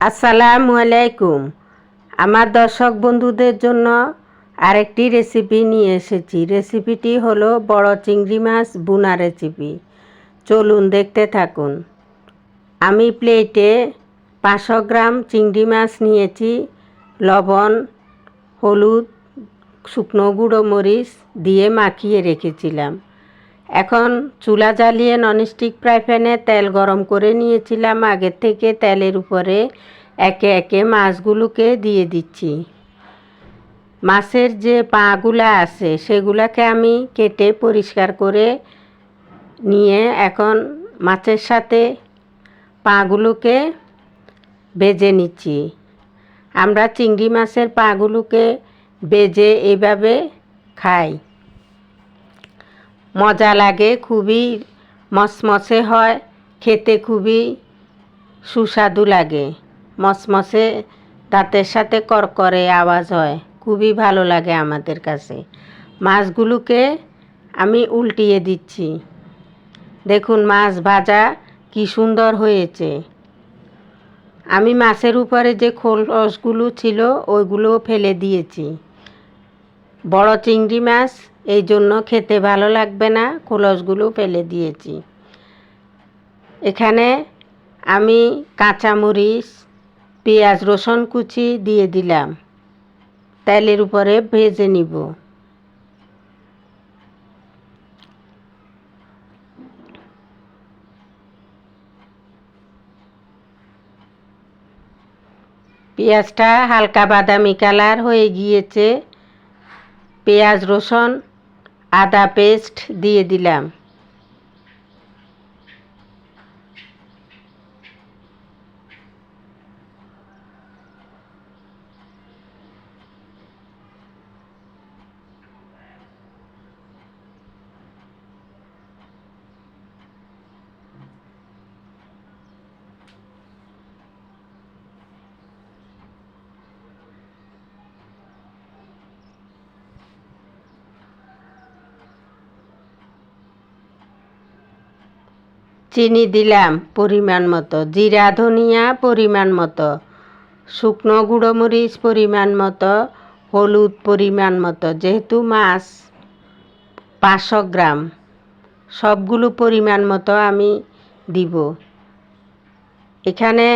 আসসালামু আলাইকুম। আমার দর্শক বন্ধুদের জন্য আরেকটি রেসিপি নিয়ে এসেছি। রেসিপিটি হলো বড় চিংড়ি মাছ ভুনা রেসিপি। চলুন দেখতে থাকুন। আমি প্লেটে 500 গ্রাম চিংড়ি মাছ নিয়েছি। লবণ, হলুদ, শুকনো গুঁড়ো মরিচ দিয়ে মাখিয়ে রেখেছিলাম। এখন চুলা জ্বালিয়ে ননস্টিক ফ্রাই প্যানে তেল গরম করে নিয়েছিলাম। আগের থেকে তেলের উপরে একে একে মাছগুলোকে দিয়ে দিচ্ছি। মাছের যে পাগুলা আছে সেগুলাকে আমি কেটে পরিষ্কার করে নিয়ে এখন মাছের সাথে পাগুলোকে ভেজে নিচ্ছি। আমরা চিংড়ি মাছের পাগুলোকে ভেজে এভাবে খাই, মজা লাগে, খুবই মচমচে হয়, খেতে খুবই সুস্বাদু লাগে। মচমচে দাঁতের সাথে করকরে আওয়াজ হয়, খুবই ভালো লাগে আমাদের কাছে। মাছগুলোকে আমি উল্টিয়ে দিচ্ছি। দেখুন মাছ ভাজা কি সুন্দর হয়েছে। আমি মাছের উপরে যে খোলসগুলো ছিল ওইগুলো ফেলে দিয়েছি। বড় চিংড়ি মাছ এই জন্য খেতে ভালো লাগবে না, খোলসগুলো ফেলে দিয়েছি। এখানে আমি কাঁচামরিচ, পেঁয়াজ, রসুন কুচি দিয়ে দিলাম। তেলের উপরে ভেজে নিব। পেঁয়াজটা হালকা বাদামি কালার হয়ে গিয়েছে। পেঁয়াজ, রসুন, আদা পেস্ট দিয়ে দিলাম। চিনি দিলাম পরিমাণ মতো, জিরা ধনিয়া পরিমাণ মতো, শুকনো গুঁড়ো মরিচ পরিমাণ মতো, হলুদ পরিমাণ মতো। যেহেতু মাছ 500 গ্রাম, সবগুলো পরিমাণ মতো আমি দিব। এখানে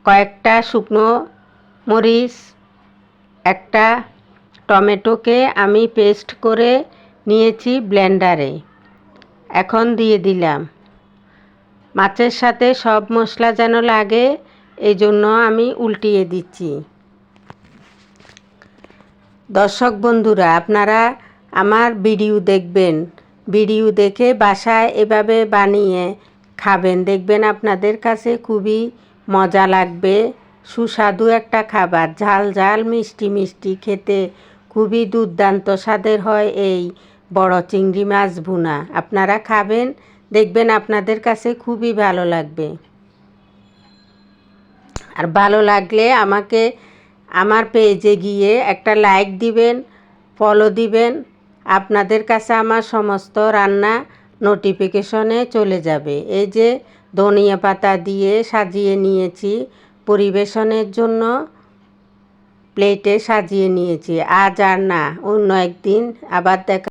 কয়েকটা শুকনো মরিচ, একটা টমেটোকে আমি পেস্ট করে নিয়েছি ব্লেন্ডারে, এখন দিয়ে দিলাম। মাছের সাথে সব মশলা যেন লাগে এই জন্য আমি উল্টিয়ে দিচ্ছি। দর্শক বন্ধুরা, আপনারা আমার ভিডিও দেখবেন, ভিডিও দেখে বাসায় এভাবে বানিয়ে খাবেন, দেখবেন আপনাদের কাছে খুবই মজা লাগবে। সুস্বাদু একটা খাবার, ঝাল ঝাল মিষ্টি মিষ্টি, খেতে খুবই দুর্দান্ত স্বাদের হয় এই বড় চিংড়ি মাছ ভুনা। আপনারা খাবেন, দেখবেন আপনাদের কাছে খুবই ভালো লাগবে। আর ভালো লাগলে আমাকে আমার পেজে গিয়ে একটা লাইক দিবেন, ফলো দিবেন। আপনাদের কাছে আমার সমস্ত রান্না নোটিফিকেশনে চলে যাবে। এই যে ধনিয়া পাতা দিয়ে সাজিয়ে নিয়েছি পরিবেশনের জন্য, প্লেটে সাজিয়ে নিয়েছি। আজ আর না, অন্য একদিন আবার দেখা।